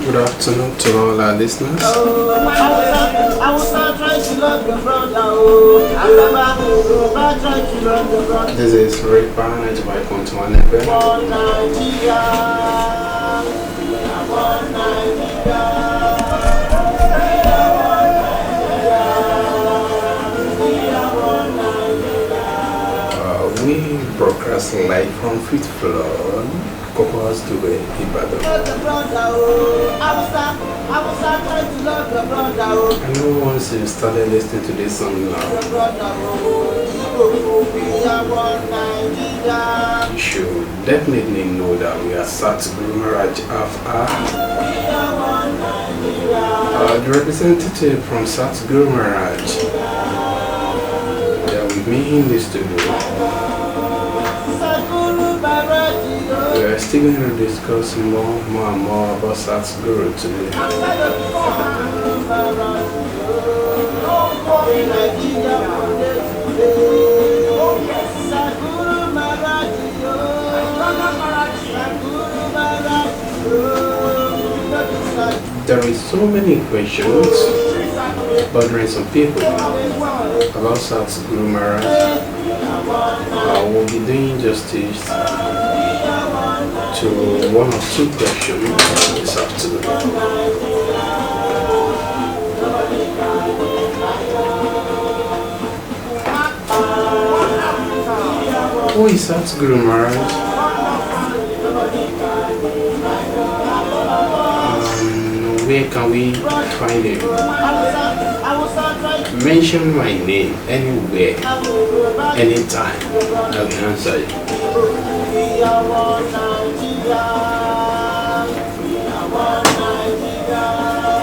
Good afternoon to all our listeners. This is Ripa 95.1 FM. We broadcast live from Fifth Floor, Coco's to Ibadan. I know once you started listening to this song now, you should definitely know that we are Satguru Maharaj Afar. The representative from Satguru Maharaj, they are with me in the studio. We are still going to discuss more and more about Satguru today. There is so many questions bothering some people about Satguru Maharaj. We'll be doing justice to one or two questions this afternoon. Who is Satguru Maharaj? Where can we find him? Mention my name anywhere, anytime, I will answer you.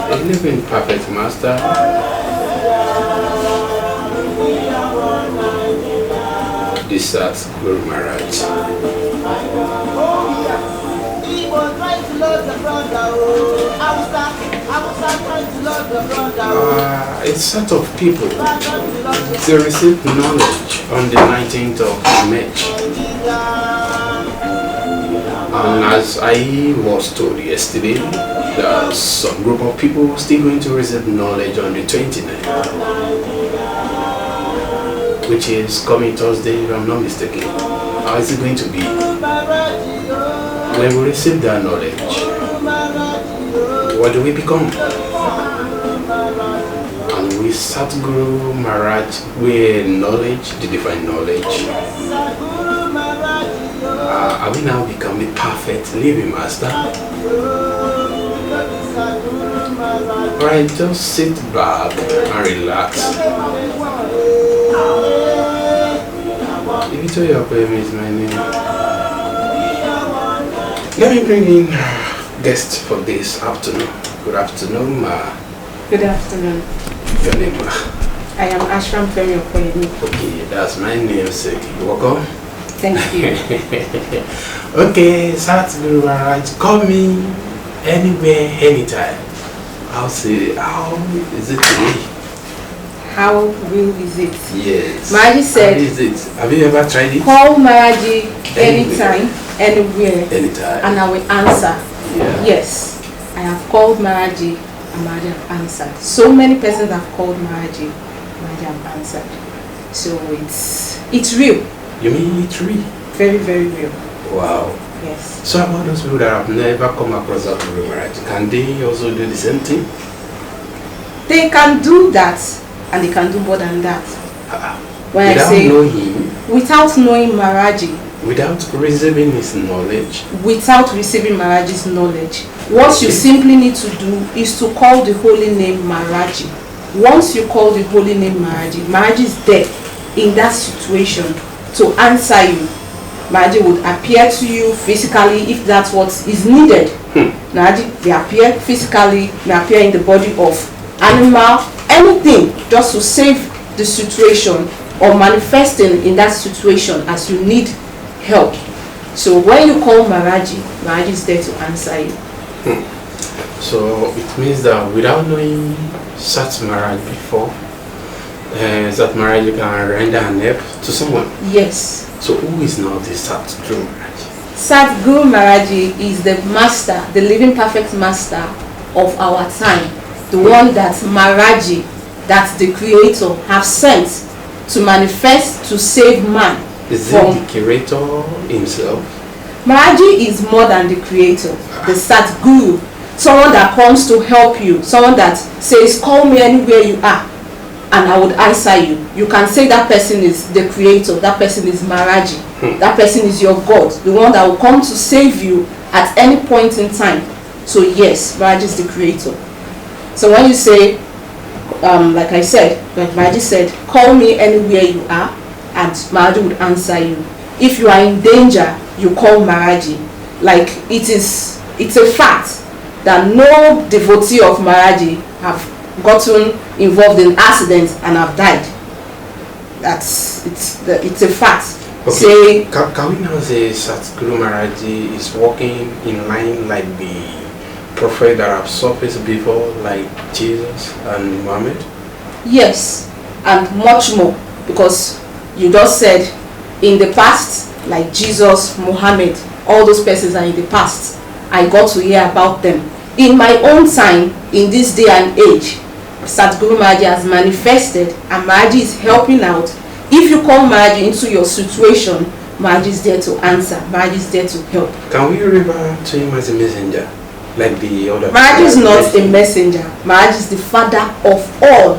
A living perfect master, the Satguru Maharaj. A set of people to receive knowledge on the 19th of March. And as I was told yesterday, there's some group of people still going to receive knowledge on the 29th, which is coming Thursday, if I'm not mistaken. How is it going to be? When we receive that knowledge, what do we become? And with Satguru Maharaj, we knowledge, the divine knowledge. Are we now become a perfect living master? Alright, just sit back and relax. If you tell your poem is my name. Let me bring in guests for this afternoon. Good afternoon, ma. Good afternoon. Your name, ma? I am Ashram Femi Okoyemi. Okay, that's my namesake. Welcome. Thank you. Okay, Satguru Maharaj, call me anywhere, anytime. I'll say, how is it today? How real is it? Yes. Maharaji said, how is it? Have you ever tried it? call Maharaji anytime, anywhere, anytime, and I will answer. Yeah. Yes, I have called Maharaji and Maharaji have answered. So many persons have called Maharaji, Maharaji have answered. So it's real. You mean it's real? Very, very real. Wow. Yes. So about those people that have never come across Satguru Maharaj, can they also do the same thing? They can do that, and they can do more than that. When without I say knowing him, without knowing Maharaji, without receiving his knowledge, without receiving Maharaji's knowledge, what you simply need to do is to call the holy name Maharaji. Once you call the holy name Maharaji, Maharaji is there in that situation to answer you. Maharaji would appear to you physically if that's what is needed. Maharaji may appear physically, may appear in the body of animal, anything, just to save the situation or manifesting in that situation as you need help. So when you call Maharaji, Maharaji is there to answer you. So it means that without knowing Sat Maharaj before, Sat Maharaj can render an help to someone. Yes. So who is now the Satguru Maharaj? Satguru Maharaj Ji is the master, the living perfect master of our time. The one that Maharaj Ji, that the creator, have sent to manifest to save man. Is he the creator himself? Maharaj Ji is more than the creator, the Satguru. Someone that comes to help you, someone that says, call me anywhere you are and I would answer you. You can say that person is the creator, that person is Maharaj Ji, that person is your God, the one that will come to save you at any point in time. So yes, Maharaj Ji is the creator. So when you say, like I said, like Maharaj Ji said, call me anywhere you are and Maharaj Ji would answer you. If you are in danger, you call Maharaj Ji. Like it's a fact that no devotee of Maharaj Ji have gotten involved in accidents and have died. It's a fact. Okay. Can we now say Satguru Maharaj Ji is walking in line like the prophet that have surfaced before, like Jesus and Muhammad? Yes, and much more, because you just said in the past, like Jesus, Muhammad, all those persons are in the past. I got to hear about them. In my own time, in this day and age, Satguru Maharaj Ji has manifested and Maharaj Ji is helping out. If you call Maharaj Ji into your situation, Maharaj Ji is there to answer. Maharaj Ji is there to help. Can we refer to him as a messenger, like the other? Maharaj Ji is not a messenger. Maharaj Ji is the father of all.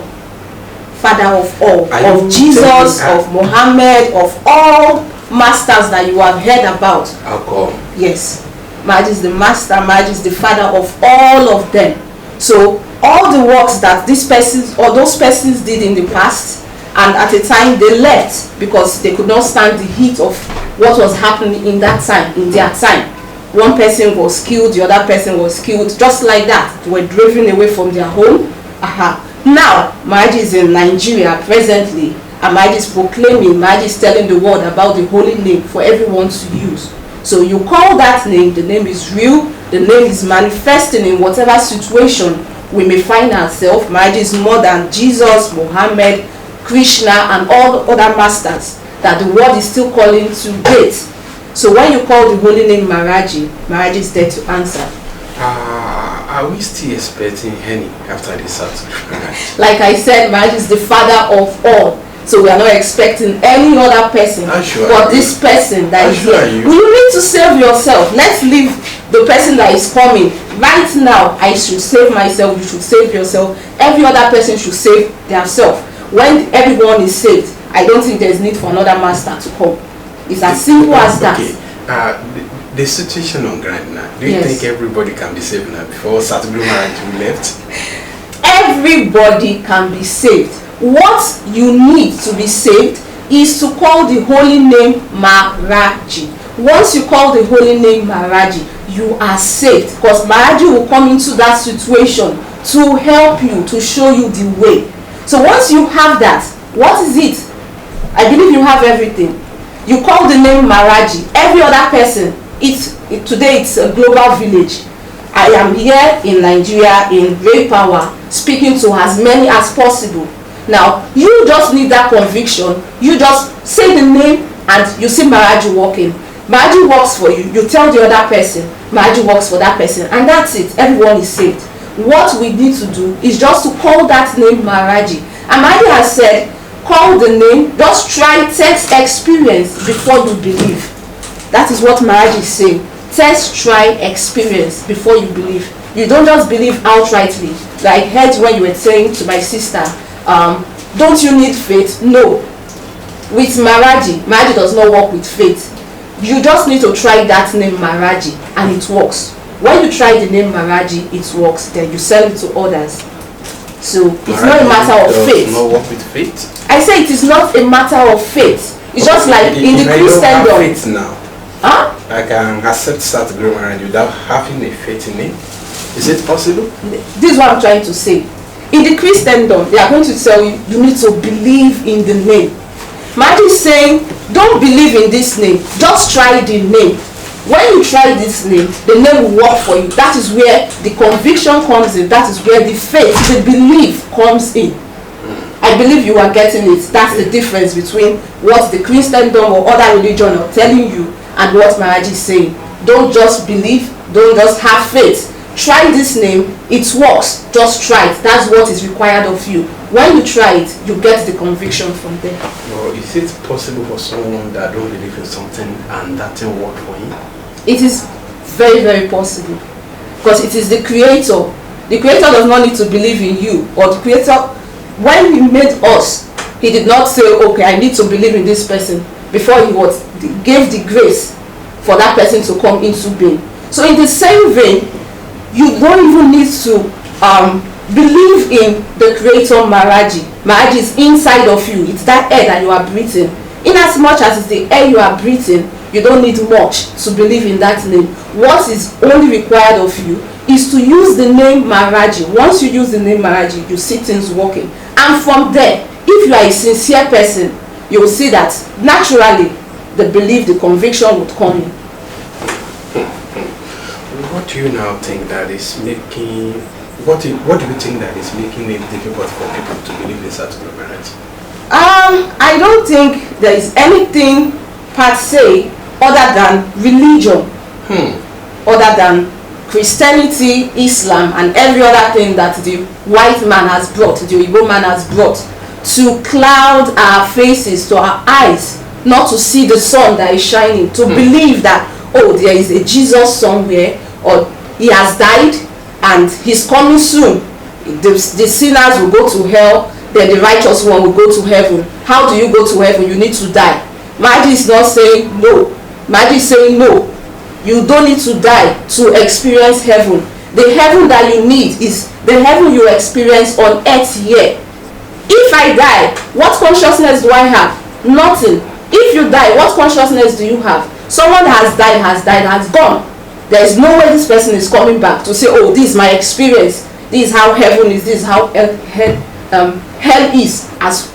Father of all. Of Jesus, of Muhammad, of all masters that you have heard about. How come? Yes. Maharaj Ji is the master. Maharaj Ji is the father of all of them. So all the works that these persons or those persons did in the past, and at a time they left because they could not stand the heat of what was happening in that time, in their time. One person was killed, the other person was killed, just like that. They were driven away from their home. Now Maharaj Ji is in Nigeria presently, and Maharaj Ji is proclaiming, Maharaj Ji is telling the world about the holy name for everyone to use. So you call that name, the name is real, the name is manifesting in whatever situation we may find ourselves. Maharaj Ji is more than Jesus, Muhammad, Krishna and all the other masters that the world is still calling to date. So when you call the holy name Maharaj Ji, Maharaj Ji is there to answer. Are we still expecting any after this Satguru? Like I said, Maharaj Ji is the father of all. So we are not expecting any other person but this person that is here. You need to save yourself. Let's leave the person that is coming. Right now, I should save myself, you should save yourself. Every other person should save themselves. When everyone is saved, I don't think there's need for another master to come. It's as simple as that. Okay. The situation on ground now, do you think everybody can be saved now before Satguru Maharaj Ji left? Everybody can be saved. What you need to be saved is to call the holy name Maharaj Ji. Once you call the holy name Maharaj Ji, you are saved, because Maharaj Ji will come into that situation to help you, to show you the way. So once you have that, what is it? I believe you have everything. You call the name Maharaj Ji. Every other person, today it's a global village. I am here in Nigeria in great power, speaking to as many as possible. Now, you just need that conviction. You just say the name and you see Maharaj Ji walking. Maharaj Ji works for you. You tell the other person, Maharaj Ji works for that person. And that's it. Everyone is saved. What we need to do is just to call that name Maharaj Ji. And Maharaj Ji has said, call the name, just try, test, experience before you believe. That is what Maharaj Ji is saying. Test, try, experience before you believe. You don't just believe outrightly. Like I heard when you were saying to my sister, don't you need faith? No. With Maharaj Ji, Maharaj Ji does not work with faith. You just need to try that name Maharaj Ji and it works. When you try the name Maharaj Ji, it works. Then you sell it to others. So it's not a matter of faith. Does not work with faith? I say it is not a matter of faith. It's just like in the Christendom. Faith now. I can accept Satguru Maharaj Ji without having a faith in him. Is it possible? This is what I'm trying to say. In the Christendom, they are going to tell you, you need to believe in the name. Maharaj is saying, don't believe in this name. Just try the name. When you try this name, the name will work for you. That is where the conviction comes in. That is where the faith, the belief comes in. I believe you are getting it. That's the difference between what the Christendom or other religion are telling you and what Maharaj is saying. Don't just believe, don't just have faith. Try this name, it works. Just try it. That's what is required of you. When you try it, you get the conviction from there. Well, is it possible for someone that don't believe in something and that thing work for him? It is very, very possible, because it is the creator. The creator does not need to believe in you, or the creator, when he made us, he did not say, okay, I need to believe in this person before he gave the grace for that person to come into being. So in the same vein, you don't even need to believe in the creator Maharaj. Maharaj is inside of you. It's that air that you are breathing. In as much as it's the air you are breathing, you don't need much to believe in that name. What is only required of you is to use the name Maharaj. Once you use the name Maharaj, you see things working. And from there, if you are a sincere person, you will see that naturally the belief, the conviction would come in. What do you now think that is making, what do you think that is making it difficult for people to believe in Satguru Maharaj? I don't think there is anything per se other than religion, other than Christianity, Islam, and every other thing that the white man has brought, the Igbo man has brought, to cloud our faces, to our eyes, not to see the sun that is shining, to believe that, oh, there is a Jesus somewhere, or he has died and he's coming soon. The sinners will go to hell, then the righteous one will go to heaven. How do you go to heaven? You need to die. Maharaj is not saying no. Maharaj is saying no. You don't need to die to experience heaven. The heaven that you need is the heaven you experience on earth here. If I die, what consciousness do I have? Nothing. If you die, what consciousness do you have? Someone has died, has gone. There is no way this person is coming back to say, oh, this is my experience. This is how heaven is. This is how hell is, as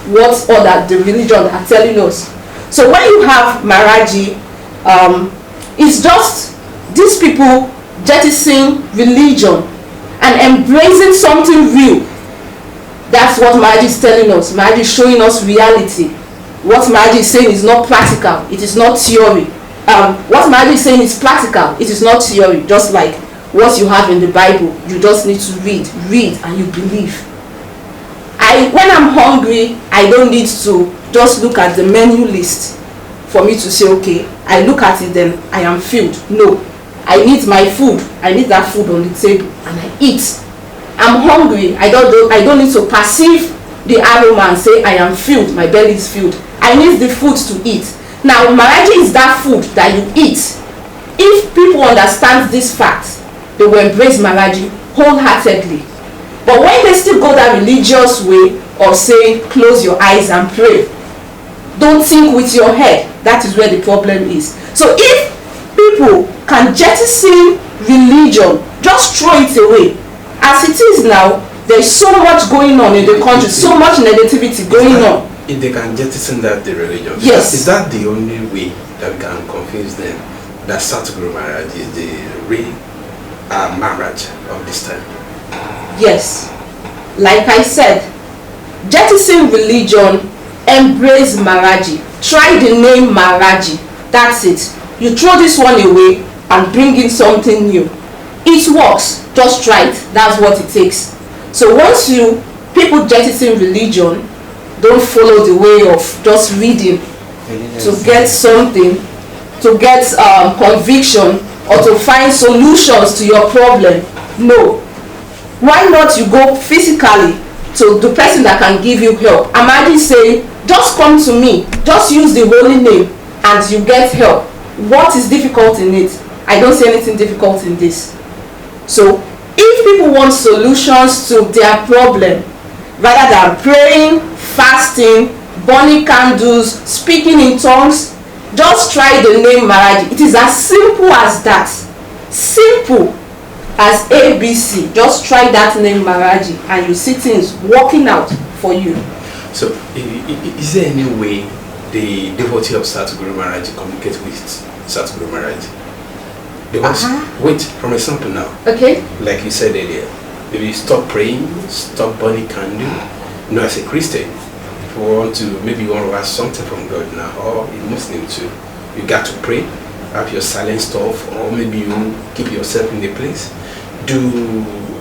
what other the religion are telling us. So when you have Maharaji, it's just these people jettisoning religion and embracing something real. That's what Maharaji is telling us. Maharaji is showing us reality. What Maharaji is saying is not practical. It is not theory. What Maharaji is saying is practical. It is not theory. Just like what you have in the Bible, you just need to read, and you believe. When I'm hungry, I don't need to just look at the menu list for me to say, okay, I look at it, then I am filled. No, I need my food. I need that food on the table, and I eat. I'm hungry. I don't need to perceive the aroma and say I am filled. My belly is filled. I need the food to eat. Now, Maharaji is that food that you eat. If people understand this fact, they will embrace Maharaji wholeheartedly. But when they still go that religious way, or say close your eyes and pray, don't think with your head, that is where the problem is. So if people can jettison religion, just throw it away. As it is now, there is so much going on in the country, so much negativity going on. If they can jettison that the religion, yes, is that the only way that we can convince them that Satguru Maharaj is the real Maharaj of this time? Yes, like I said, jettison religion, embrace Maharaji, try the name Maharaji. That's it. You throw this one away and bring in something new. It works. Just try it. That's what it takes. So once people jettison religion, don't follow the way of just reading to get something, to get conviction, or to find solutions to your problem. No. Why not you go physically to the person that can give you help? Imagine saying, just come to me, just use the holy name and you get help. What is difficult in it? I don't see anything difficult in this. So if people want solutions to their problem, rather than praying, fasting, burning candles, speaking in tongues, just try the name Maharaji. It is as simple as that. Simple as ABC. Just try that name Maharaji and you see things working out for you. So is there any way the devotee of Satguru Maharaj communicate with Satguru Maharaj Ji. Because, wait, from example now, Okay. like you said earlier, if you stop praying, stop burning candle, you know, as a Christian, if you want to, maybe you want to ask something from God now, or a Muslim too, you got to pray, have your silent stuff, or maybe you keep yourself in the place. Do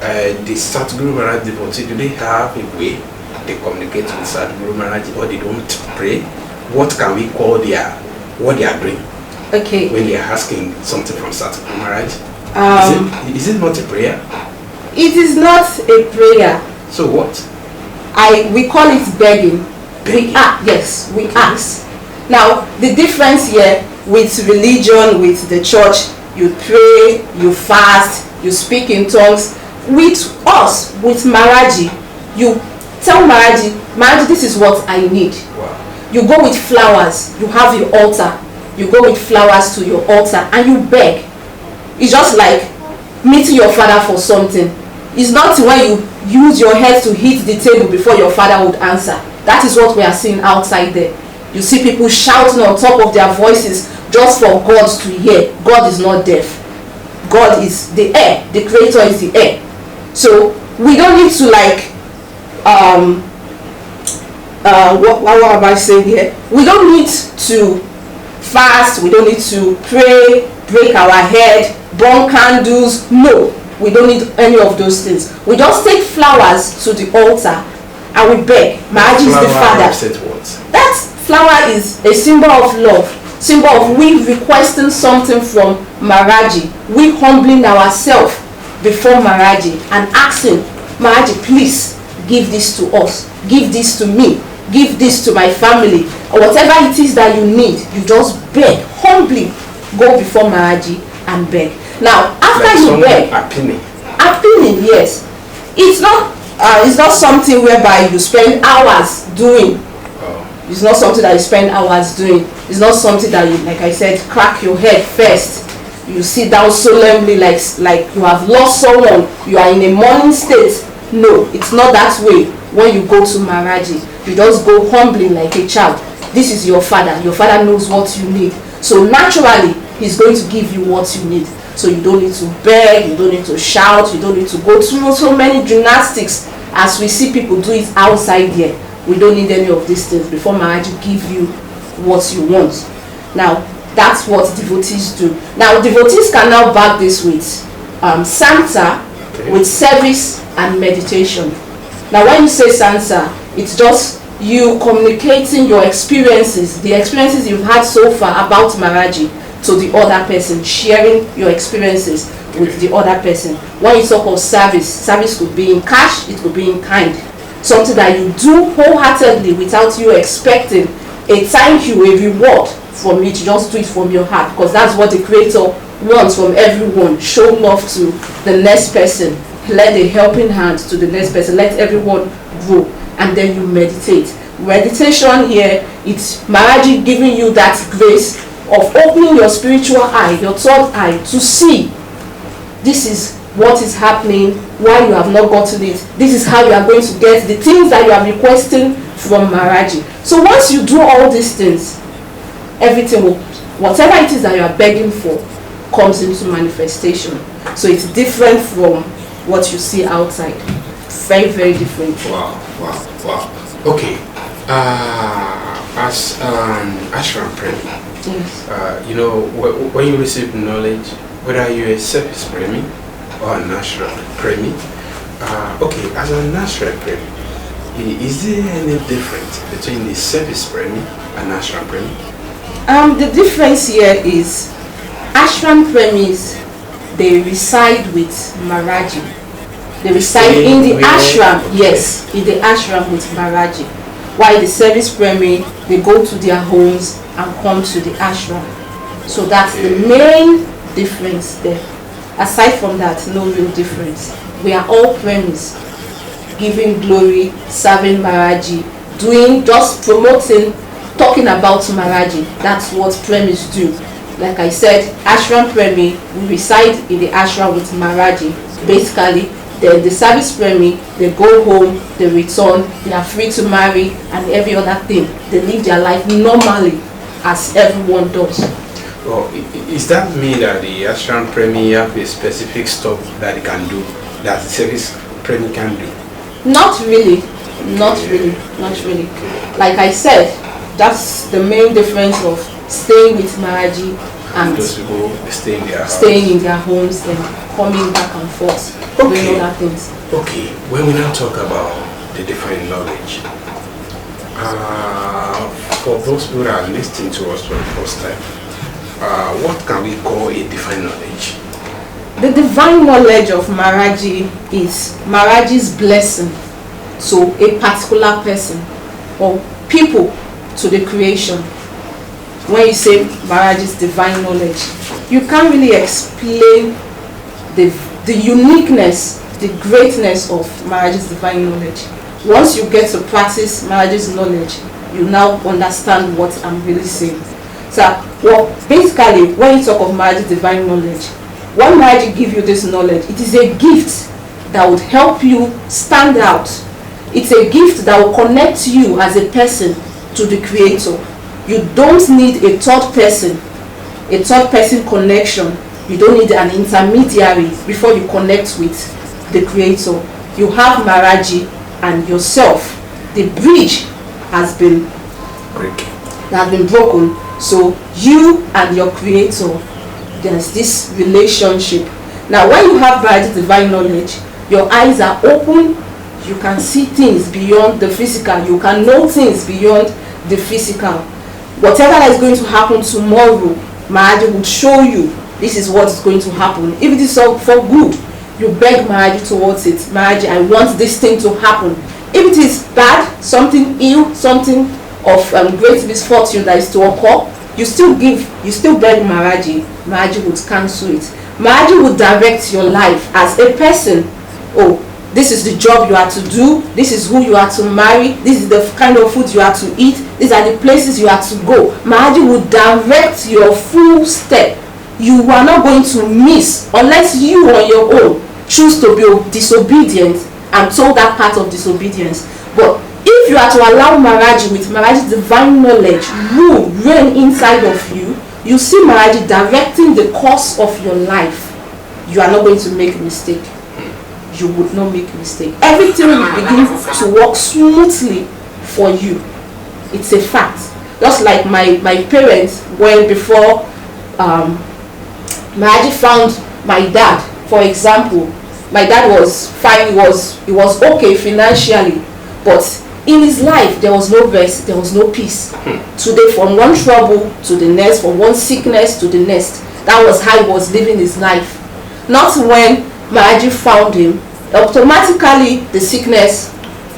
the Satguru Maharaj devotee, do they have a way they communicate with Satguru Maharaj, or they don't pray? What can we call what they are doing? Okay. When they are asking something from Satguru Maharaj, is it not a prayer? It is not a prayer. So what? We call it begging. Yes, we ask. Now the difference here with religion, with the church, you pray, you fast, you speak in tongues. With us, with Maharaji, you tell Maharaji, this is what I need. Wow. You go with flowers, you have your altar, you go with flowers to your altar and you beg. It's just like meeting your father for something. It's not when you use your head to hit the table before your father would answer. That is what we are seeing outside there. You see people shouting on top of their voices just for God to hear. God is not deaf. God is the air. The creator is the air. So we don't need to what am I saying here? We don't need to fast. We don't need to pray, break our head, burn candles. No, we don't need any of those things. We just take flowers to the altar and we beg. Maharaji is the father. That flower is a symbol of love, symbol of we requesting something from Maharaji, we humbling ourselves before Maharaji and asking Maharaji, please give this to us, give this to me, give this to my family, or whatever it is that you need. You just beg humbly, go before Maharaji and beg. Now after you beg, appealing, yes, it's not something whereby you spend hours doing. It's not something that you spend hours doing. It's not something that you, like I said, crack your head first. You sit down solemnly like you have lost someone. You are in a mourning state. No, it's not that way. When you go to Maharaji, you just go humbly like a child. This is your father. Your father knows what you need. So naturally, he's going to give you what you need. So you don't need to beg, you don't need to shout, you don't need to go through so many gymnastics as we see people do it outside here. We don't need any of these things before Maharaji give you what you want. Now, that's what devotees do. Now, devotees can now back this with Santa, with service and meditation. Now, when you say Santa, it's just you communicating your experiences, the experiences you've had so far about Maharaji to the other person, sharing your experiences with the other person. When you talk of service could be in cash, it could be in kind. Something that you do wholeheartedly without you expecting a thank you, a reward from it. You just do it from your heart because that's what the Creator wants from everyone. Show love to the next person. Lend a helping hand to the next person. Let everyone grow. And then you meditate. Meditation here, it's Maharaji giving you that grace of opening your spiritual eye, your third eye, to see this is what is happening, why you have not gotten it, this is how you are going to get the things that you are requesting from Maharaji. So once you do all these things, everything will, whatever it is that you are begging for, comes into manifestation. So it's different from what you see outside. Very, very different. Wow. Okay. As ashram premi, Yes. you know, when you receive knowledge, whether you're a service premi or an ashram premi, okay, as an ashram premi, is there any difference between the service premi and ashram premi? The difference here is ashram premis, they reside with Maharaji. They reside in the ashram, yes, in the ashram with Maharaji. While the service premi, they go to their homes and come to the ashram. So that's the main difference there. Aside from that, no real difference. We are all premis, giving glory, serving Maharaji, doing, just promoting, talking about Maharaji. That's what premis do. Like I said, ashram premi, we reside in the ashram with Maharaji, basically. Then the service premi, they go home, they return, they are free to marry and every other thing. They live their life normally as everyone does. Well, is that mean that the ashram premier have a specific stuff that it can do that the service premier can do? Not really. Not really. Not really. Like I said, that's the main difference of staying with Maharaji and those people staying in their homes and coming back and forth, doing other things. Okay, when we now talk about the divine knowledge, for those people that are listening to us for the first time, what can we call a divine knowledge? The divine knowledge of Maharaji is Maharaji's blessing to a particular person or people to the creation. When you say Maharaji's divine knowledge, you can't really explain the uniqueness, the greatness of Maharaji's divine knowledge. Once you get to practice Maharaji's knowledge, you now understand what I'm really saying. So, well, basically, when you talk of Maharaji's divine knowledge, when Maharaji gives you this knowledge, it is a gift that would help you stand out. It's a gift that will connect you as a person to the Creator. You don't need a third person connection. You don't need an intermediary before you connect with the Creator. You have Maharaji and yourself. The bridge has been broken. So you and your Creator, there's this relationship. Now when you have Maharaji's divine knowledge, your eyes are open. You can see things beyond the physical. You can know things beyond the physical. Whatever that is going to happen tomorrow, Maharaji will show you this is what is going to happen. If it is for good, you beg Maharaji towards it. Maharaji, I want this thing to happen. If it is bad, something ill, something of great misfortune that is to occur, you still beg Maharaji. Maharaji would cancel it. Maharaji would direct your life as a person. Oh, this is the job you are to do. This is who you are to marry. This is the kind of food you are to eat. These are the places you are to go. Maharaji would direct your full step. You are not going to miss unless you on your own choose to be disobedient and told that part of disobedience. But if you are to allow Maharaji with Maharaji's divine knowledge reign inside of you, you see Maharaji directing the course of your life. You are not going to make a mistake. You would not make a mistake. Everything will begin to work smoothly for you. It's a fact. Just like my parents, when before Maharaji found my dad, for example, my dad was fine, he was okay financially, but in his life there was no rest, there was no peace. Today, from one trouble to the next, from one sickness to the next, that was how he was living his life. Not when Maharaji found him, automatically the sickness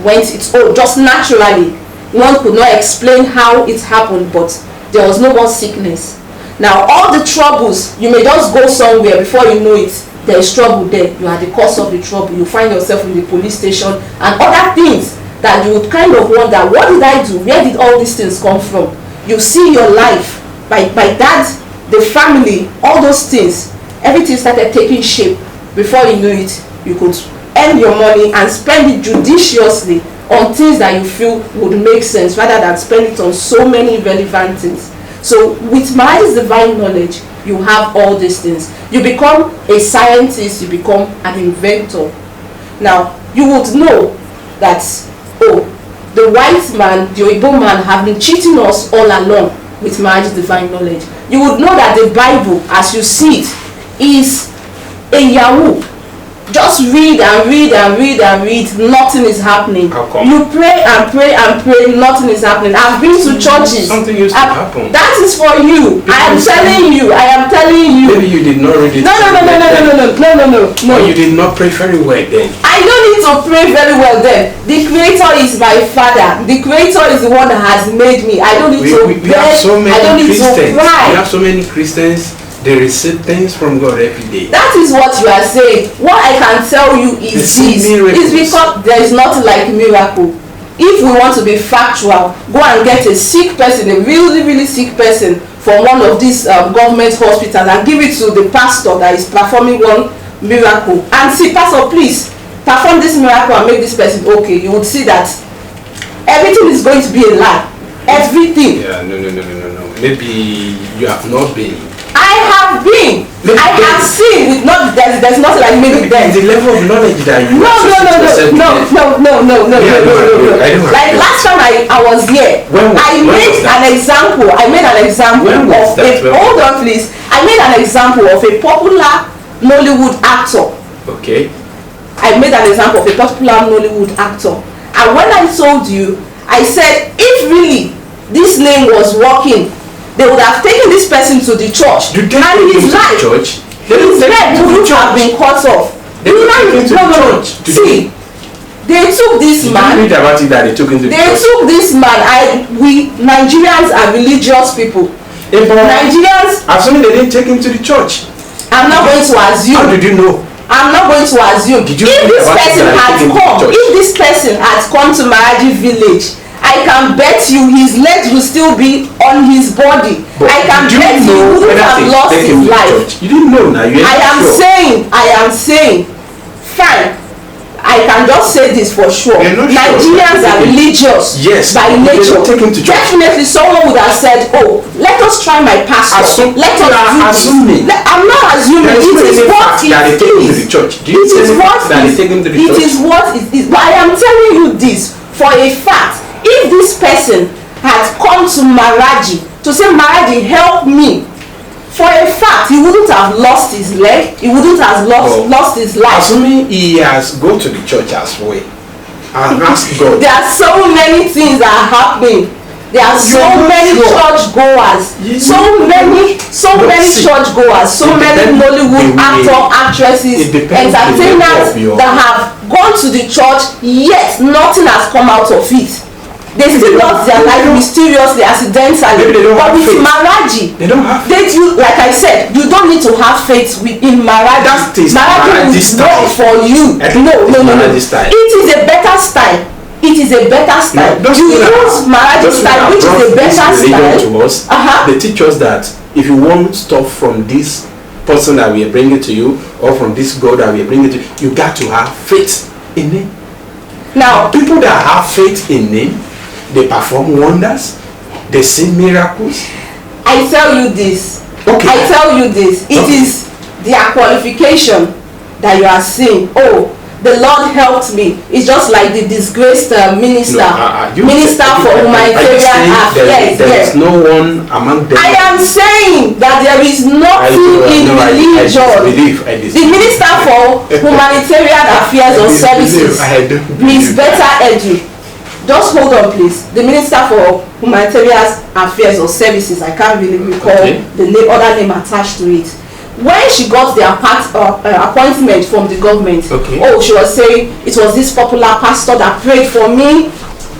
went its own, just naturally. One could not explain how it happened, but there was no more sickness. Now all the troubles, you may just go somewhere, before you know it, there is trouble there. You are the cause of the trouble. You find yourself in the police station and other things that you would kind of wonder, what did I do? Where did all these things come from? You see your life, by that, the family, all those things, everything started taking shape. Before you know it, you could earn your money and spend it judiciously on things that you feel would make sense, rather than spend it on so many relevant things. So with Maharaji's divine knowledge, you have all these things. You become a scientist, you become an inventor. Now, you would know that, oh, the white man, the Igbo man, have been cheating us all along with Maharaji's divine knowledge. You would know that the Bible, as you see it, is a Yahoo. Just read and read and read and read, nothing is happening. How come? You pray and pray and pray, nothing is happening. I've been to churches. Something used to happen. That is for you. I am telling you. Maybe you did not read it. No. Or you did not pray very well then. I don't need to pray very well then. The Creator is my Father. The Creator is the one that has made me. I don't need to we have so many I don't need Christians. to cry. We have so many Christians. They receive things from God every day. That is what you are saying. What I can tell you is this. It's because there is nothing like miracle. If we want to be factual, go and get a sick person, a really, really sick person from one of these government hospitals, and give it to the pastor that is performing one miracle. And see, pastor, please, perform this miracle and make this person okay. You would see that everything is going to be a lie. Everything. Yeah, no. Maybe you have not been I have been. I have seen with not there's nothing like me with them. The level of knowledge that you No. Like last time I was here, I made an example. When was of that? hold on please. I made an example of a popular Nollywood actor. Okay. I made an example of a popular Nollywood actor. And when I told you, I said if really this name was working, they would have taken this person to the church. And his life, his life wouldn't have been cut off. No. See, they took this man. Read about it that they took into the church. Took this man. We Nigerians are religious people. Nigerians. Assuming they didn't take him to the church. I'm not going to assume. How did you know? I'm not going to assume. If this person had come to Maraji village, I can bet you his legs will still be on his body. But I can bet you he wouldn't have lost his life. You didn't know now. I am saying, fine. I can just say this for sure. Nigerians are religious by nature. Definitely someone would have said, oh, let us try my pastor. I'm not assuming. It is what it is. It is what it is. But I am telling you this for a fact. If this person had come to Maharaji to say, Maharaji, help me, for a fact, he wouldn't have lost his leg, he wouldn't have lost his life. Assuming he has gone to the church as well and asked God. There are so many things that are happening. There are so many church goers, so many church goers, so many Nollywood actresses, entertainers that have gone to the church, yet nothing has come out of it. They still lost their life mysteriously, accidentally. But with Maharaji, they don't have faith. Like I said, you don't need to have faith in Maharaji. Maharaji will work for you. No. It is a better style. You use Maharaji's style, which is a better style. To us, they teach us that if you want stuff from this person that we are bringing to you, or from this God that we are bringing to you, you got to have faith in Him. Now, people that have faith in Him, they perform wonders, they see miracles. I tell you this. It is their qualification that you are seeing. Oh, the Lord helped me. It's just like the disgraced minister for humanitarian affairs. There is no one among them. I am saying that there is nothing in religion. The minister for humanitarian affairs or services means better edu. Just hold on, please. The Minister for Humanitarian Affairs or Services, I can't really recall the other name attached to it. When she got the appointment from the government, she was saying it was this popular pastor that prayed for me.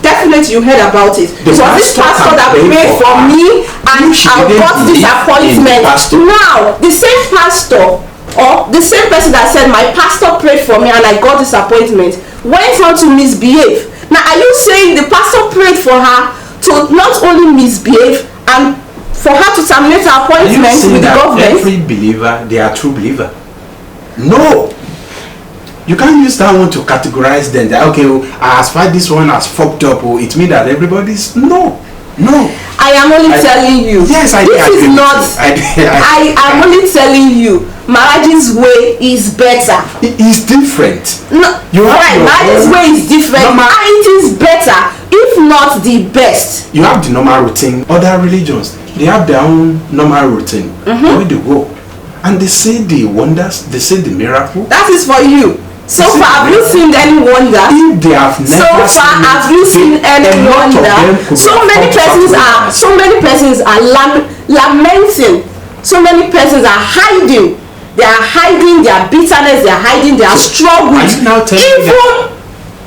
Definitely you heard about it. It was this pastor that prayed for me and I got this appointment. Now, the same pastor or the same person that said my pastor prayed for me and I got this appointment went on to misbehave. Now, are you saying the pastor prayed for her to not only misbehave and for her to terminate her appointment with the government? Every believer, they are true believer. No. You can't use that one to categorize them. That, as far as this one has fucked up, it means that everybody's... No. I am only telling you. Yes, I am only telling you. Maharaji's way is better. It is different. No, Maharaji's way is different. And it is better, if not the best. You have the normal routine. Other religions, they have their own normal routine. Where they go, and they say the wonders, they say the miracle. That is for you. So far, have you seen any wonder? If they have never have you seen any wonder? So many persons are lamenting. So many persons are hiding. They are hiding their bitterness. They are hiding their struggles. Even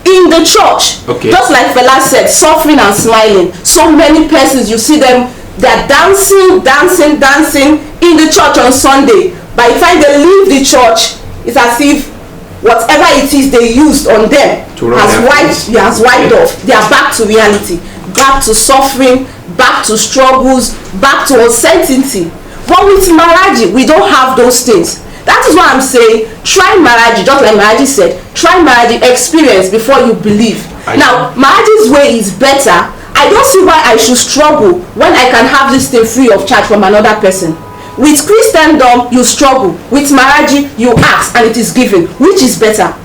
in the church, just like Fela said, suffering and smiling. So many persons, you see them, they are dancing in the church on Sunday. By the time they leave the church, it's as if whatever it is they used on them has wiped off. They are back to reality, back to suffering, back to struggles, back to uncertainty. But with Maharaji, we don't have those things. That is why I'm saying, try Maharaji, just like Maharaji said, try Maharaji experience before you believe. Now, Maharaji's way is better. I don't see why I should struggle when I can have this thing free of charge from another person. with Christendom you struggle, with Maharaj Ji you ask and it is given. Which is better?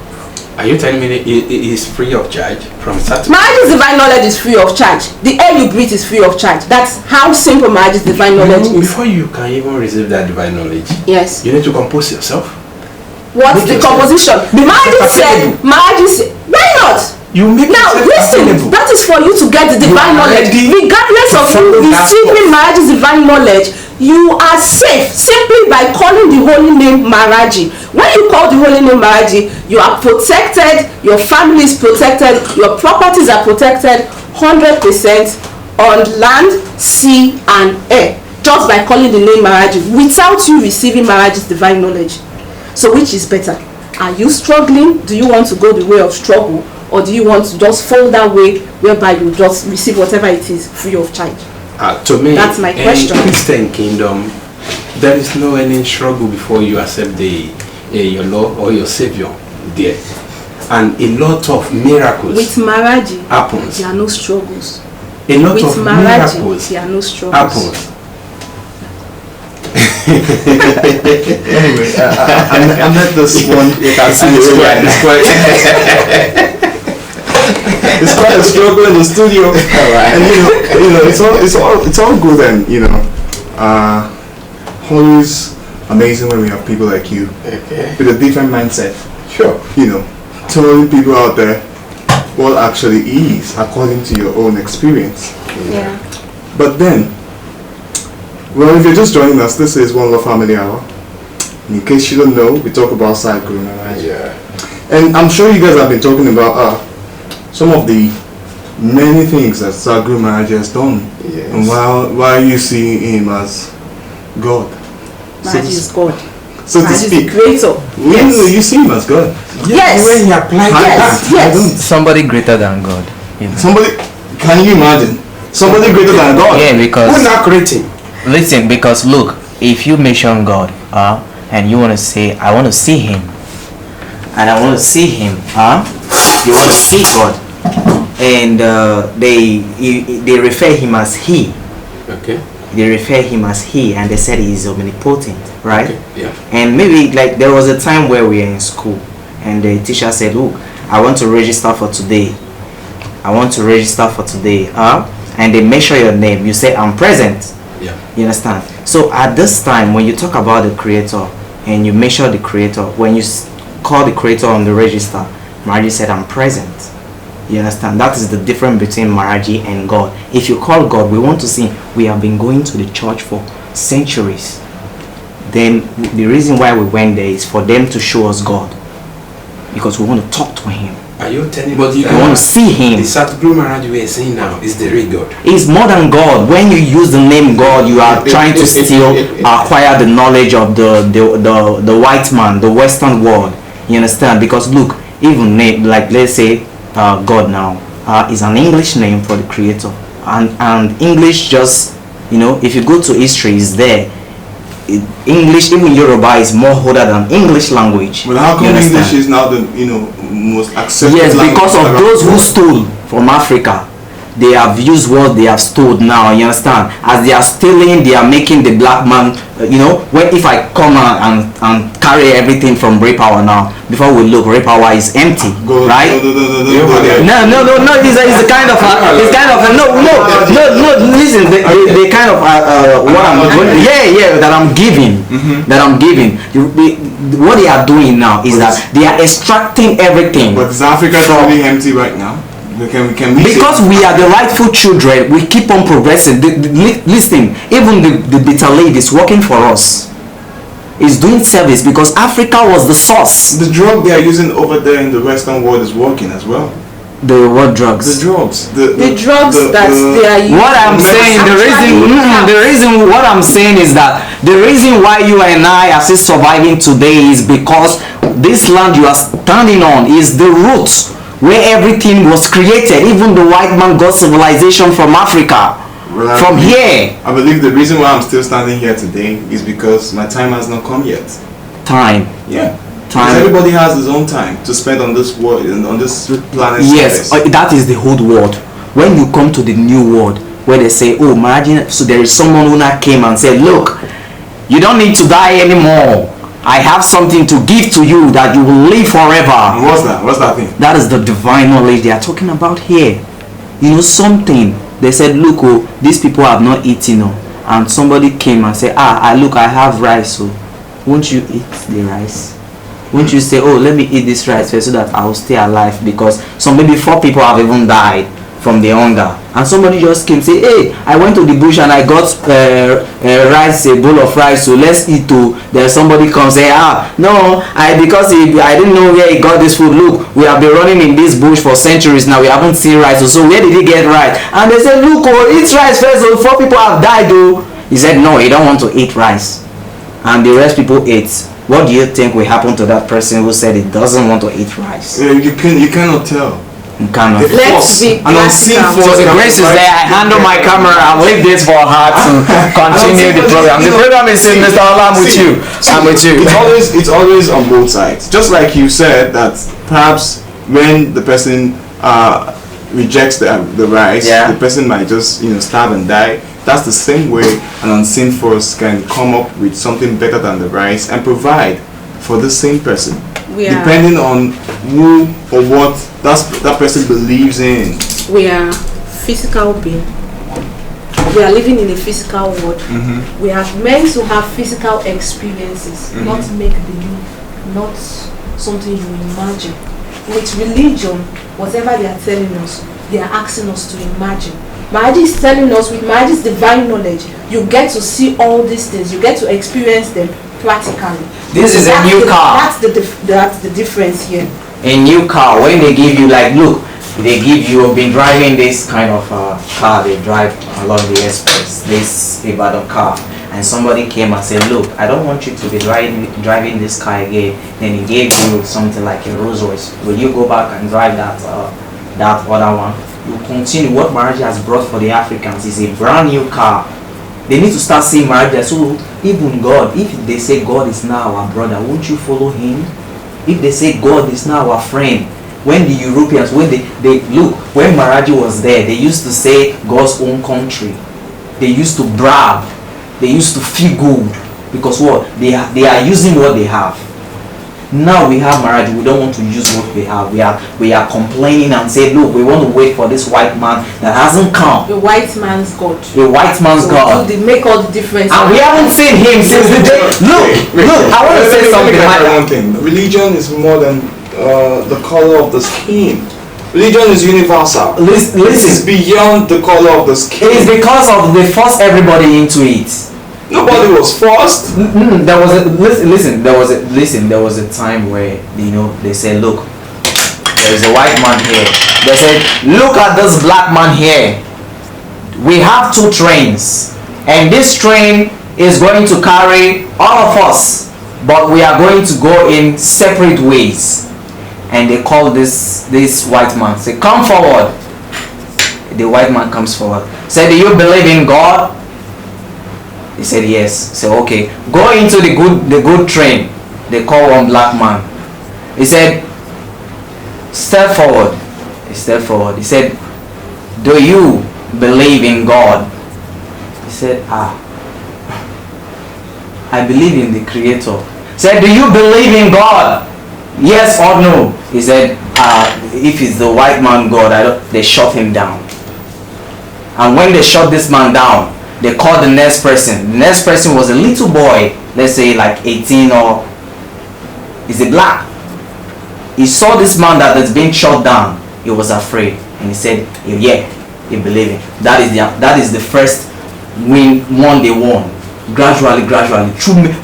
Are you telling me it is free of charge from Satguru? Maharaj Ji's divine knowledge is free of charge. The air you breathe is free of charge. That's how simple Maharaj Ji's divine knowledge is. Before you can even receive that divine knowledge, yes, you need to compose yourself. What's the composition? The Maharaj Ji said, why not? You make now listen, available. that is for you to get the divine knowledge. Regardless of you receiving Maharaj Ji's divine knowledge, you are safe simply by calling the holy name Maharaj Ji. When you call the holy name Maharaj Ji, you are protected, your family is protected, your properties are protected 100% on land, sea and air, just by calling the name Maharaj Ji without you receiving Maharaj Ji's divine knowledge. So which is better? Are you struggling? Do you want to go the way of struggle? Or do you want to just fall that way whereby you just receive whatever it is free of charge? To me, that's my question. In Christian kingdom, there is no any struggle before you accept your Lord or your Savior there. And a lot of miracles with Maharaj Ji happens. There are no struggles. A lot with of Maharaj Ji, miracles there are no struggles. happens. Anyway, I met this one. You can see it's quite a struggle in the studio, and it's all good, and always amazing when we have people like you with a different mindset. Sure. Telling people out there what actually is according to your own experience. Yeah. But then, well, if you're just joining us, this is One Love Family Hour. In case you don't know, we talk about Satguru Maharaj Ji. Yeah. And I'm sure you guys have been talking about some of the many things that Satguru Maharaj Ji has done. Yes. And why you see him as God. Maharaj Ji is God. So to Maharaj Ji is speak. the creator. Yes. You see him as God. Yes. When he applied Yes. Somebody greater than God. Somebody, can you imagine? Somebody greater than God. Yeah, because who's not creating? listen, because look, if you mention God, and you want to say, I want to see him, and I want to see him, you want to see God, and they refer him as he. Okay. They refer him as he, and they said he is omnipotent, right? Okay. Yeah. And maybe like there was a time where we were in school, and the teacher said, "Look, I want to register for today. I want to register for today." And they measure your name. You say, "I'm present." Yeah. You understand? So at this time, when you talk about the creator and you measure the creator, when you call the creator on the register, Maharaj Ji said, "I'm present." You understand? That is the difference between Maharaj Ji and God. If you call God, we want to see, we have been going to the church for centuries. Then the reason why we went there is for them to show us God, because we want to talk to him. Are you telling me? But you want to see him. The Satguru Maharaj we are saying now is the real God. It's more than God. When you use the name God, you are trying to still acquire the knowledge of the white man, the Western world. You understand? Because look, even name, like let's say God now is an English name for the creator, and English just, if you go to history, is there. English, even Yoruba, is more older than English language. But how come English is now the most accepted? Yes, because of those who stole from Africa. They have used what they have stored now, you understand? As they are stealing, they are making the black man, when if I come and carry everything from Ray Power now, before we look, Ray Power is empty, right? No, it's a kind of, listen, the kind of, what I'm doing, that I'm giving, what they are doing now is that they are extracting everything. But is Africa truly empty right now? Because we are the rightful children, we keep on progressing. Listen, even the bitter lady is working for us. Is doing service because Africa was the source. The drug they are using over there in the Western world is working as well. The what drugs? The drugs. The drugs that they are using. What I'm saying, the reason what I'm saying is that the reason why you and I are still surviving today is because this land you are standing on is the roots where everything was created. Even the white man got civilization from Africa. Well, from here. I believe the reason why I'm still standing here today is because my time has not come yet. Time. Yeah. Time. Because everybody has his own time to spend on this world, on this planet. Yes, that is the whole world. When you come to the new world, where they say, "Oh, imagine," so there is someone who now came and said, "Look, You don't need to die anymore. I have something to give to you that you will live forever. What's that? What's that thing? That is the divine knowledge they are talking about here. You know something? They said, look, oh, these people have not eaten. Oh. And somebody came and said, look, I have rice. So won't you eat the rice? Won't you say, oh, let me eat this rice first so that I will stay alive? Because maybe 4 people have even died from the hunger. And somebody just came say, hey, I went to the bush and I got rice, a bowl of rice, so let's eat too. Then somebody comes say, no, because I didn't know where he got this food. Look, we have been running in this bush for centuries now, we haven't seen rice, so where did he get rice? And they said, look, eat rice first, so 4 people have died though. He said, no, he don't want to eat rice. And the rest people ate. What do you think will happen to that person who said he doesn't want to eat rice? You cannot tell. You cannot. Let's be practical. So the grace is there. I handle my camera. I'll leave this for her to continue the program. The program is in Mr. Ola. I'm with you. I'm with you. It's always on both sides. Just like you said that perhaps when the person rejects the rice, the person might just starve and die. That's the same way an unseen force can come up with something better than the rice and provide for the same person. Depending on who or what that person believes in. We are physical beings. We are living in a physical world. We are meant to have physical experiences, not make believe, not something you imagine. With religion, whatever they are telling us, they are asking us to imagine. Maharaj is telling us with Maharaj's divine knowledge, you get to see all these things, you get to experience them practically. This is a new car. That's the difference here. A new car, when they give you, like, look, they give you, been driving this kind of car, they drive along the express, this Ibadan car, and somebody came and said, look, I don't want you to be driving this car again. Then he gave you something like a Rolls Royce. Will you go back and drive that other one? You continue. What Maharaj has brought for the Africans is a brand new car. They need to start seeing Maharaj. So even God, if they say God is now our brother, won't you follow him? If they say God is now our friend, when the Europeans, when they look, when Maharaj was there, they used to say God's own country. They used to brag. They used to feel good because what they are using what they have. Now we have Maharaj, we don't want to use what we have. We are complaining and say, look, we want to wait for this white man that hasn't come. The white man's God. The white man's God. They make all the difference. And we haven't seen him since the day. Look, I want to say something. One thing. Religion is more than the color of the skin. Religion is universal. Listen, it's beyond the color of the skin. It's because of they force everybody into it. Nobody was forced. There was a time where they said, look, there is a white man here. They said, look at this black man here. We have 2 trains, and this train is going to carry all of us, but we are going to go in separate ways. And they call this white man, say, come forward. The white man comes forward. Say, do you believe in God? He said yes. Say, okay, go into the good train. They call one black man. He said, step forward. He stepped forward. He said, do you believe in God? He said, I believe in the Creator. He said, do you believe in God? Yes or no? He said, if it's the white man God, they shot him down. And when they shot this man down, they called the next person. The next person was a little boy, let's say like 18 or is it black? He saw this man that is being shot down. He was afraid, and he said, yeah, he believed it. That is the first one they won. Gradually.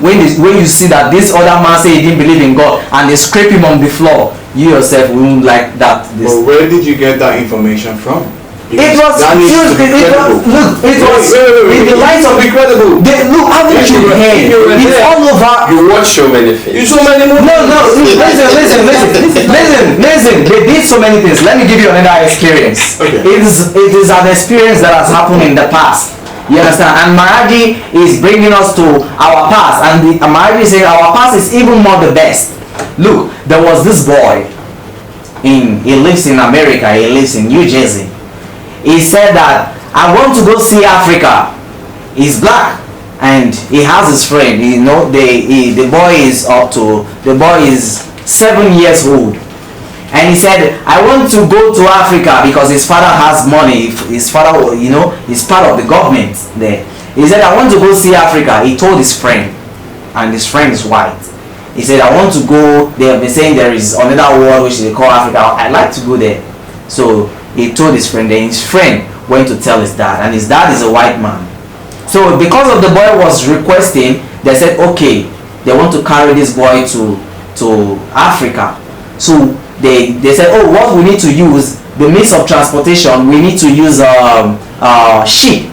When you see that this other man say he didn't believe in God and they scrape him on the floor, you yourself won't like that. But where did you get that information from? It was in the light of incredible. Look, haven't you heard? It's all over. You watch so many things. You so many movies. No. Listen. They did so many things. Let me give you another experience. Okay. It is an experience that has happened in the past. You understand? And Maharaj Ji is bringing us to our past, and Maharaj Ji is saying our past is even more the best. Look, there was this boy. He lives in America. He lives in New Jersey. He said that I want to go see Africa. He's black. and he has his friend. You know, the boy is 7 years old, and he said, I want to go to Africa because his father has money. His father, you know, is part of the government there. He said, I want to go see Africa. He told his friend, and his friend is white. He said, I want to go. They have been saying there is another world which they call Africa. I'd like to go there. So he told his friend, then his friend went to tell his dad, and his dad is a white man. So because of the boy was requesting, they said, okay, they want to carry this boy to Africa. So they said, oh, what we need to use, the means of transportation, we need to use ship.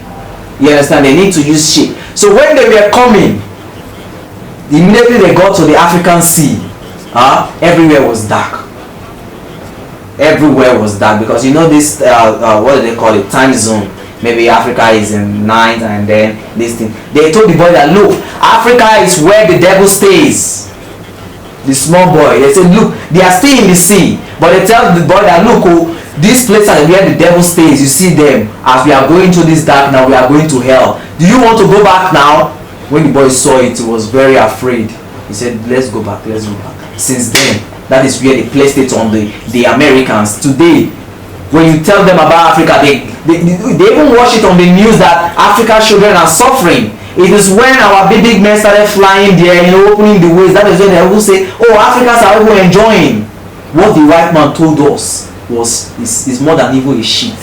You understand? They need to use ship. So when they were coming, immediately they got to the African Sea. Everywhere was dark. Everywhere was dark, because you know this, what do they call it, time zone. Maybe Africa is in night, and then this thing. They told the boy that, look, Africa is where the devil stays. The small boy, they said, look, they are still in the sea, but they tell the boy that, look, oh, this place is where the devil stays. You see them, as we are going to this dark now, we are going to hell. Do you want to go back now? When the boy saw it, he was very afraid. He said, let's go back, let's go back. Since then, that is where they placed it on the Americans. Today, when you tell them about Africa, they even watch it on the news that African children are suffering. It is when our big men started flying there, you know, opening the ways, that is when they will say, oh, Africans are even enjoying. What the white man told us is more than even a shit.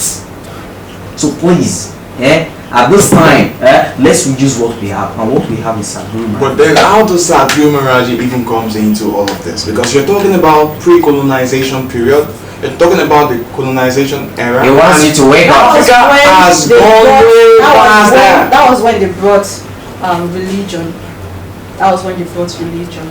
So please, at this time, let's reduce what we have, and what we have is Satguru Maharaj. But then how does Satguru Maharaj Ji even comes into all of this? Because you're talking about pre-colonization period, you're talking about the colonization era. He wants you to wake up. Africa has gone way past that. That was when they brought religion. That was when they brought religion.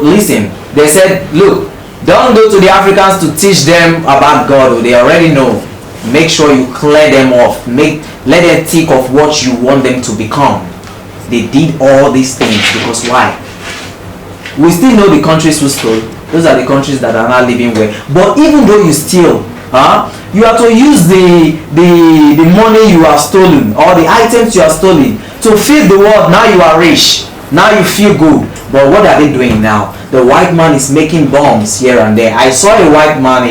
Listen, they said, look, don't go to the Africans to teach them about God. They already know. Make sure you clear them off. Let them think of what you want them to become. They did all these things because why? We still know the countries who stole. Those are the countries that are not living well. But even though you steal, you have to use the money you have stolen, or the items you have stolen, to feed the world. Now you are rich. Now you feel good. But what are they doing now? The white man is making bombs here and there. I saw a white man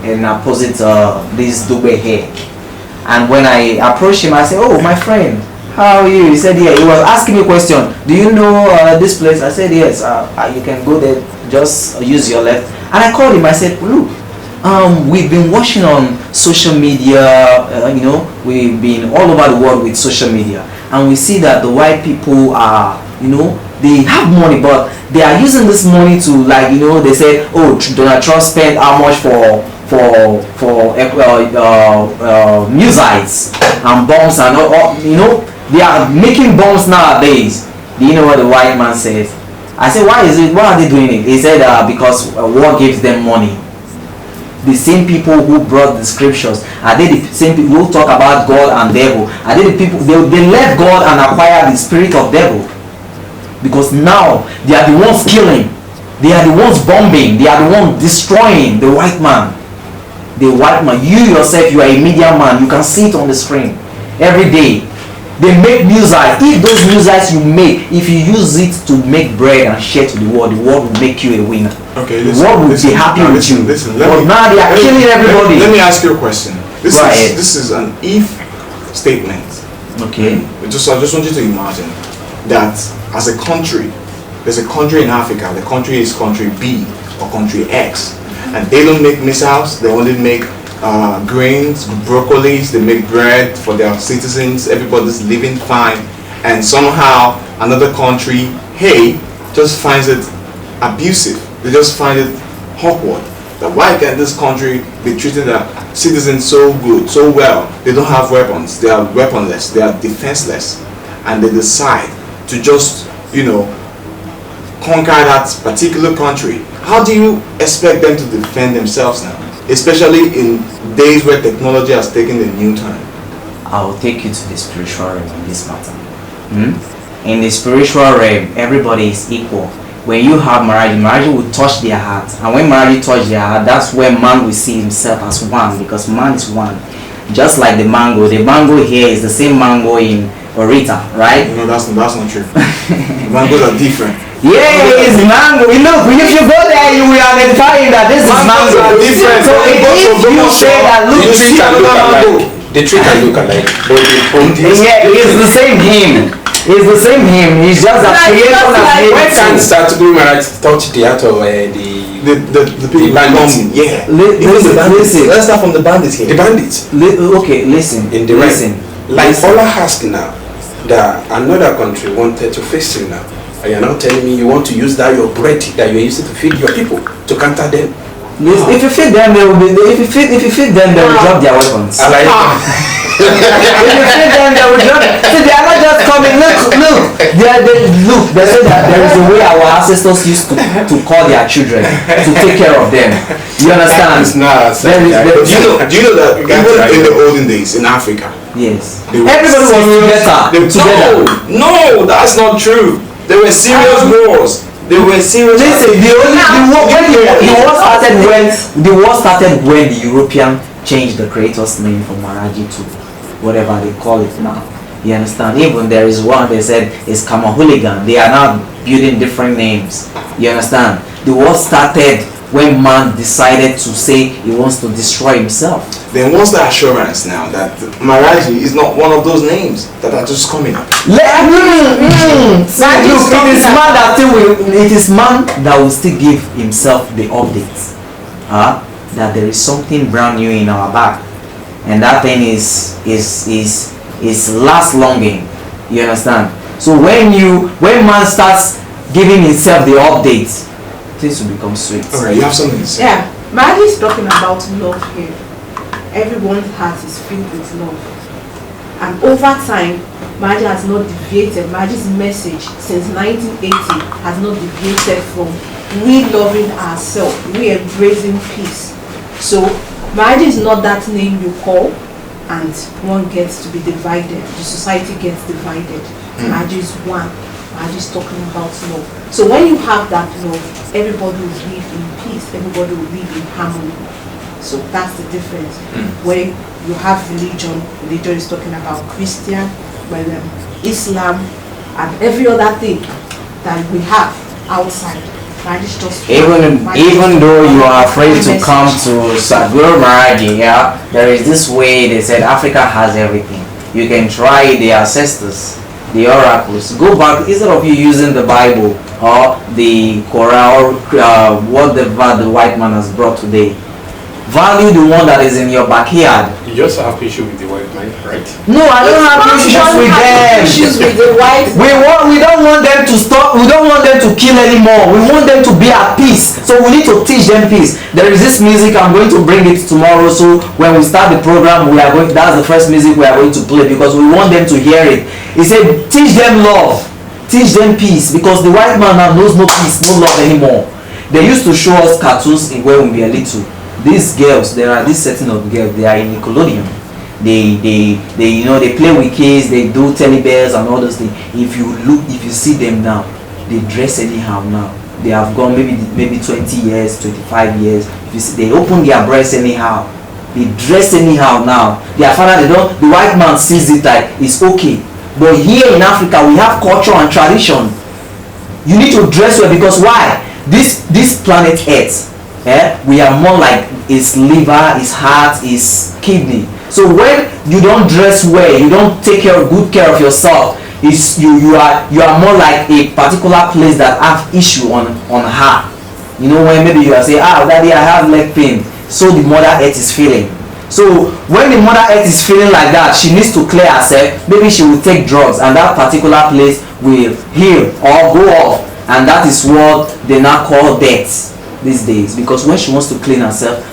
in opposite this Dubai here, and when I approached him, I said, oh, my friend, how are you? He said, yeah. He was asking me a question. Do you know this place? I said, yes. You can go there, just use your left. And I called him. I said, look, we've been watching on social media, you know, we've been all over the world with social media, and we see that the white people are, you know, they have money, but they are using this money to, like, you know, they say, oh, Donald Trump spent how much for missiles and bombs and all, you know, they are making bombs nowadays. Do you know what the white man says? I said, why are they doing it? He said, because war gives them money. The same people who brought the scriptures, are they the same people who talk about God and devil? Are they the people, they left God and acquired the spirit of devil? Because now they are the ones killing, they are the ones bombing, they are the ones destroying the white man. The white man, you yourself, you are a media man, you can see it on the screen every day. They make music. If those music you make, if you use it to make bread and share to the world will make you a winner. Okay, the world will be happy with you. But now they are killing everybody. Let me ask you a question. This is an if statement. Okay. I just want you to imagine that as a country, there's a country in Africa. The country is country B or country X, and they don't make missiles. They only make grains, broccolis, they make bread for their citizens, everybody's living fine, and somehow another country, hey, just finds it abusive. They just find it awkward. That why can't this country be treating their citizens so good, so well? They don't have weapons, they are weaponless, they are defenseless, and they decide to just, you know, conquer that particular country. How do you expect them to defend themselves now? Especially in days where technology has taken a new turn. I will take you to the spiritual realm in this matter. In the spiritual realm, everybody is equal. When you have Maharaj will touch their heart. And when Maharaj touch their heart, that's where man will see himself as one, because man is one. Just like the mango here is the same mango in or Rita, right? No, that's not true. Mangoes are different. Yeah, it's mango. Look, if you go there, you will identify that this is mango. Are different. So if you say that, look, the tree can look alike. The tree can look alike, but the point is, yeah, it's the same hymn. It's the same hymn. It's just that creation has when can made Satguru Maharaj touch the heart of The people bandits? yeah. Listen. Let's start from the bandits here. The bandits. Okay, listen. In the listen. Like Ola asked now, that another country wanted to face you now. And you're now telling me you want to use that your bread that you're using to feed your people to counter them. If you feed them, they will be. If you feed them, they will drop their weapons. I like If you feed them, they will drop. See, they are not just coming. Look. They say that there is a way our ancestors used to call their children to take care of them. You understand? It's not. Do you know that even in the olden days in Africa? Yes. Everybody was together. No, that's not true. There were serious wars. There were serious. Listen, the war started when the European changed the creator's name from Maharaji to whatever they call it now. You understand? Even there is one they said is Kamahooligan. They are now building different names. You understand? The war started when man decided to say he wants to destroy himself. Then what's the assurance now that Maharaji is not one of those names that are just coming up? Look, it is man that will still give himself the updates. That there is something brand new in our bag, and that thing is last longing. You understand? So when man starts giving himself the updates, things will become sweet. Alright, you have something to say. Yeah, Maharaji is talking about love here. Everyone's heart is filled with love, and over time Maharaji has not deviated. Maharaji's message since 1980 has not deviated from we loving ourselves, we embracing peace. So Maharaji is not that name you call and one gets to be divided, the society gets divided. Maharaji is one. Maharaji is talking about love. So when you have that love, everybody will live in peace, everybody will live in harmony. So that's the difference. Where you have religion is talking about Christian, Islam, and every other thing that we have outside. Even though you are afraid to come to Satguru Maharaj Ji, there is this way. They said Africa has everything. You can try the ancestors, the oracles. Go back, instead of you using the Bible or the Quran or whatever the white man has brought today, value the one that is in your backyard. You just have issue with the white man, right? No, I don't have issues with them. Issues with the white man. We don't want them to stop. We don't want them to kill anymore. We want them to be at peace. So we need to teach them peace. There is this music. I'm going to bring it tomorrow. So when we start the program, that's the first music we are going to play because we want them to hear it. He said, teach them love, teach them peace, because the white man now knows no peace, no love anymore. They used to show us cartoons when we were little. These girls, there are this setting of girls, they are in Nickelodeon. They play with kids, they do teddy bears and all those things. If you see them now, they dress anyhow now. They have gone maybe 20 years, 25 years. If you see, they open their breasts anyhow. They dress anyhow now. Their father, the white man sees it like it's okay. But here in Africa, we have culture and tradition. You need to dress well because why? This planet Earth, we are more like its liver, its heart, its kidney. So when you don't dress well, you don't take good care of yourself, you are more like a particular place that have issue on her. You know, when maybe you are saying, daddy, I have leg pain. So the mother Earth is feeling. So when the mother Earth is feeling like that, she needs to clear herself. Maybe she will take drugs and that particular place will heal or go off. And that is what they now call death these days. Because when she wants to clean herself,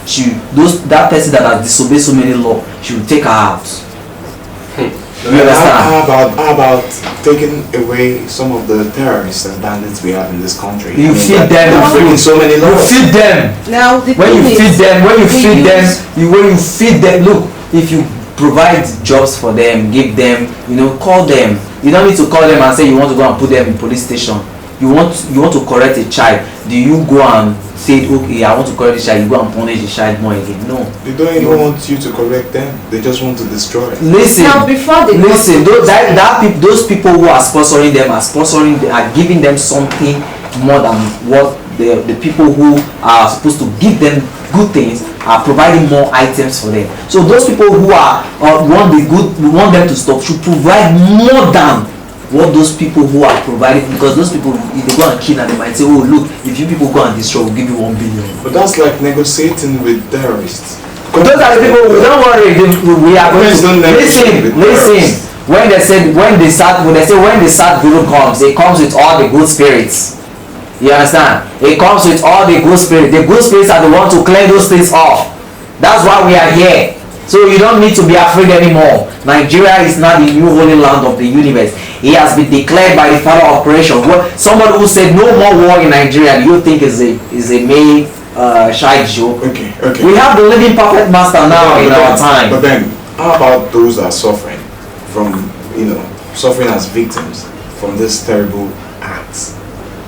that person that has disobeyed so many laws, she will take her out. You understand? How about taking away some of the terrorists and bandits we have in this country? You feed them. Breaking so many laws. You feed them. Now when you feed them, look, if you provide jobs for them, give them, call them. You don't need to call them and say you want to go and put them in police station. you want to correct a child, do you go and say, okay, I want to correct the child, you go and punish the child more again? No. They don't even want you to correct them. They just want to destroy. Listen. Now before they listen, those people who are sponsoring them are giving them something more than what the people who are supposed to give them good things are providing more items for them. So those people who are want them to stop should provide more than what those people who are providing, because those people, if they go and kill and they might say, oh look, if you people go and destroy, we'll give you 1 billion. But that's like negotiating with terrorists. Those are the people. Don't worry, we are going to listen. When the Satguru comes, it comes with all the good spirits. You understand? It comes with all the good spirits. The good spirits are the ones to clear those things off. That's why we are here. So you don't need to be afraid anymore. Nigeria is now the new holy land of the universe. It has been declared by the Father of Creation. Somebody who said no more war in Nigeria, do you think is a made shy joke? Okay. We have the living perfect master now in our time. But then, how about those that are suffering from, suffering as victims from this terrible acts?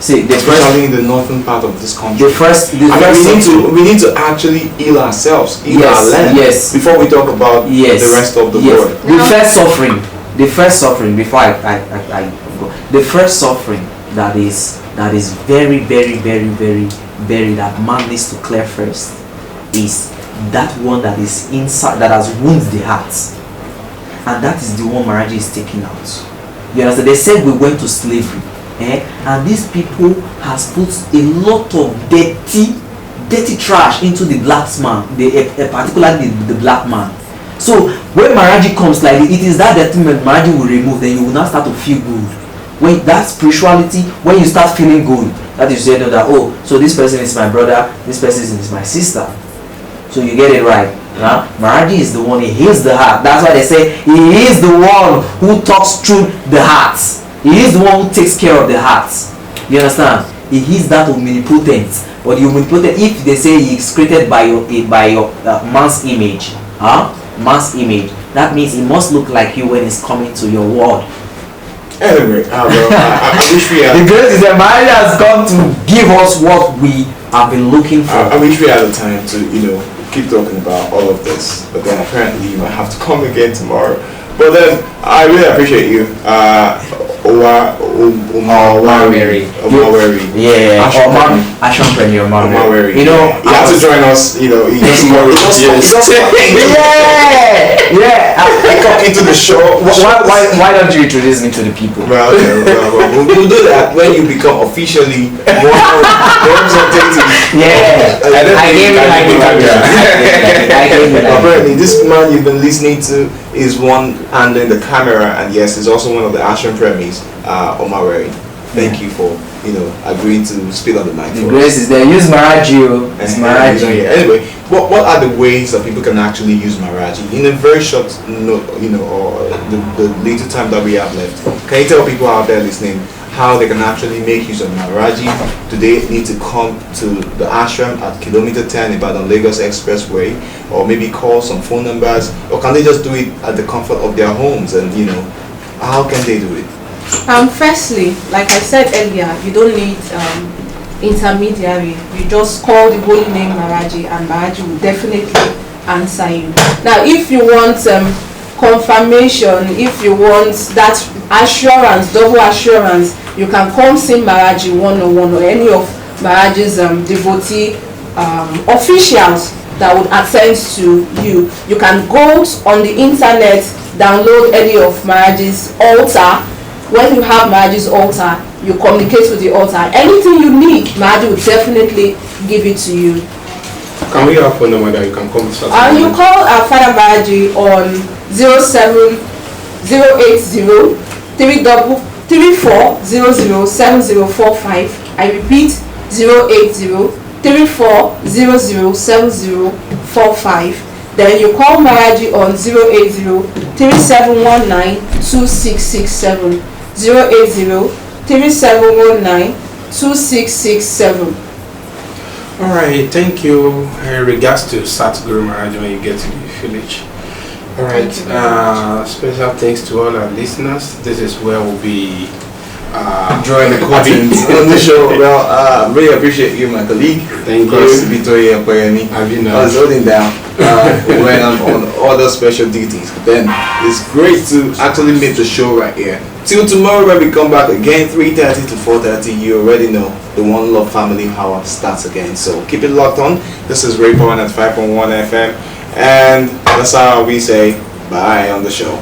See, especially in the northern part of this country. We need to actually heal ourselves, heal our land, before we talk about the rest of the world. The first suffering before I go, the first suffering that is very, very, very, very, very, that man needs to clear first is that one that is inside, that has wounded the heart, and that is the one Maharaj Ji is taking out. You understand? They said we went to slavery. And these people has put a lot of dirty trash into the black man, particularly the black man. So when Maharaj Ji comes, like, it is that detriment Maharaj Ji will remove, then you will now start to feel good. When that spirituality, when you start feeling good, that is you know that, oh, so this person is my brother, this person is my sister. So you get it right. Maharaj Ji is the one, he heals the heart. That's why they say he is the one who talks through the hearts. He is the one who takes care of the hearts. You understand? He is that omnipotent. But the omnipotent, if they say he is created by your man's image, man's image, that means he must look like you when he's coming to your world. Anyway, I wish we had. The grace is that Maharaj has come to give us what we have been looking for. I wish we had the time to, keep talking about all of this, but then apparently you might have to come again tomorrow. But then I really appreciate you. Omaweri. Yeah. Ashram Premier Omaweri. You have to join us. He just come into the show. Why don't you introduce me to the people? Well, we'll do that when you become officially more representative. Yeah. I gave it. Apparently, this man you've been listening to is one handling the camera, and yes, he's also one of the Ashram Premies, Omaweri. Thank you for agreeing to speak on the mic. The grace is there. Use Maharaj Ji. It's Maharaj Ji. Anyway, what are the ways that people can actually use Maharaj Ji in a very short note, or the little time that we have left? Can you tell people out there listening how they can actually make use of Maharaj Ji? Do they need to come to the ashram at kilometer 10 Ibadan Lagos Expressway, or maybe call some phone numbers, or can they just do it at the comfort of their homes? And how can they do it? Firstly, like I said earlier, you don't need intermediary. You just call the holy name Maharaj Ji, and Maharaj Ji will definitely answer you. Now, if you want confirmation, if you want that assurance, double assurance, you can come see Maharaj Ji 101 or any of Maharaj Ji's devotee officials that would attend to you. You can go on the internet, download any of Maharaj Ji's altar. When you have Maharaj Ji's altar, you communicate with the altar. Anything you need, Maharaj Ji will definitely give it to you. Can we have a phone number that you can come to? You call our Father Maharaj Ji on 080 34007045. I repeat, 080-3400-7045. Then you call Maharaj Ji on 080-3719-2667. 080-3719-2667. Alright, thank you. Regards to Satguru Maharaj when you get to the village. Alright, special thanks to all our listeners. This is where we'll be drawing the curtains on the show. Well, really appreciate you, my colleague. Thank you. I was holding down when I'm on other special duties. Then it's great to actually make the show right here. Till tomorrow when we come back again, 3:30 to 4:30. You already know the One Love Family Hour starts again. So keep it locked on. This is Ray Power at 5.1 FM, and that's how we say bye on the show.